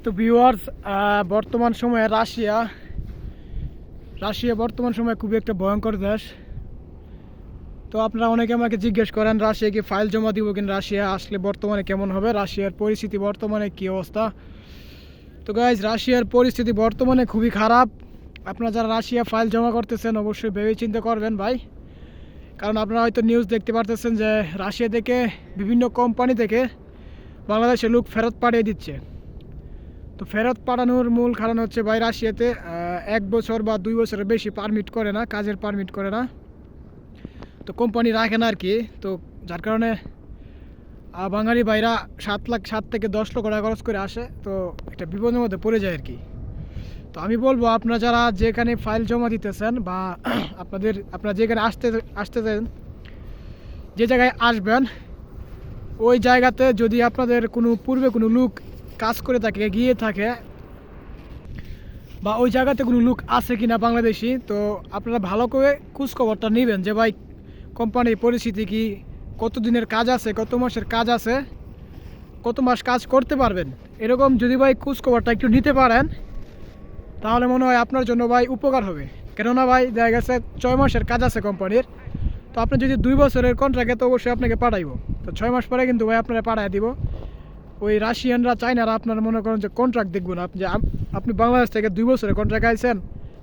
তো ভিউয়ার্স, বর্তমান সময়ে রাশিয়া বর্তমান সময়ে খুবই একটা ভয়ঙ্কর দেশ। তো আপনারা অনেকে আমাকে জিজ্ঞেস করেন রাশিয়া কি ফাইল জমা দিব কিনা, রাশিয়া আসলে বর্তমানে কেমন হবে, রাশিয়ার পরিস্থিতি বর্তমানে কী অবস্থা। তো গাইজ, রাশিয়ার পরিস্থিতি বর্তমানে খুবই খারাপ। আপনারা যারা রাশিয়া ফাইল জমা করতেছেন অবশ্যই ভেবে চিন্তা করবেন ভাই, কারণ আপনারা হয়তো নিউজ দেখতে পারতেছেন যে রাশিয়া থেকে বিভিন্ন কোম্পানি থেকে বাংলাদেশে লোক ফেরত পাঠিয়ে দিচ্ছে। তো ফেরত পাঠানোর মূল কারণ হচ্ছে ভাই, রাশিয়াতে 1 বছর বা 2 বছরের বেশি পারমিট করে না, কাজের পারমিট করে না, তো কোম্পানি রাখে না আর কি। তো যার কারণে বাঙালি ভাইরা 7 থেকে 10 লক্ষ টাকা খরচ করে আসে, তো একটা বিপদের মধ্যে পড়ে যায় আর কি। তো আমি বলবো আপনারা যারা যেখানে ফাইল জমা দিতেছেন বা আপনারা যেখানে আসতেছেন, যে জায়গায় আসবেন ওই জায়গাতে যদি আপনাদের পূর্বে কোনো লোক কাজ করে থাকে, গিয়ে থাকে, বা ওই জায়গাতে কোনো লোক আছে কিনা বাংলাদেশি, তো আপনারা ভালো করে খোঁজখবরটা নেবেন যে ভাই কোম্পানির পরিস্থিতি কি, কত দিনের কাজ আছে, কত মাসের কাজ আছে, কত মাস কাজ করতে পারবেন। এরকম যদি ভাই খোঁজখবরটা একটু নিতে পারেন তাহলে মনে হয় আপনার জন্য ভাই উপকার হবে। কেননা ভাই দেখা গেছে 6 মাসের কাজ আছে কোম্পানির, তো আপনি যদি 2 বছরের কন্ট্রাক্টে তো অবশ্যই আপনাকে পাঠাইব, তো 6 মাস পরে কিন্তু ভাই আপনারা পাঠাই দিব। ওই রাশিয়ানরা, চাইনারা আপনার মনে করেন যে কন্ট্রাক্ট দেখবো না, আপনি বাংলাদেশ থেকে 2 বছরের কন্ট্রাক্ট আইছেন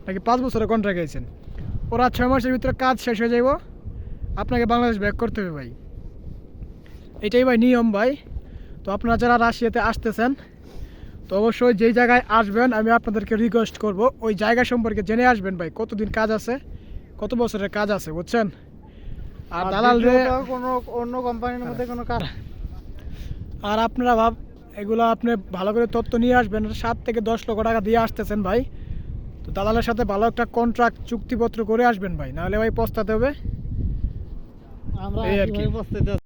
নাকি 5 বছরের কন্ট্রাক্ট আইছেন, ওরা 6 মাসের ভিতরে কাজ শেষ হয়ে যাইব, আপনাকে বাংলাদেশ ব্যাক করতে হবে ভাই। এটাই ভাই নিয়ম ভাই। তো আপনারা যারা রাশিয়াতে আসতেছেন তো অবশ্যই যেই জায়গায় আসবেন আমি আপনাদেরকে রিকোয়েস্ট করব ওই জায়গা সম্পর্কে জেনে আসবেন ভাই, কতদিন কাজ আছে, কত বছরের কাজ আছে, বুঝছেন। আর দালাল কোনো অন্য কোম্পানির মধ্যে কোনো কাজ, আর আপনারা এগুলো আপনি ভালো করে তথ্য নিয়ে আসবেন। 7 থেকে 10 লক্ষ টাকা দিয়ে আসতেছেন ভাই, তো দালালের সাথে ভালো একটা কন্ট্রাক্ট চুক্তিপত্র করে আসবেন ভাই, নাহলে ভাই পস্তাতে হবে আমরা এই আর কি। পস্তাতে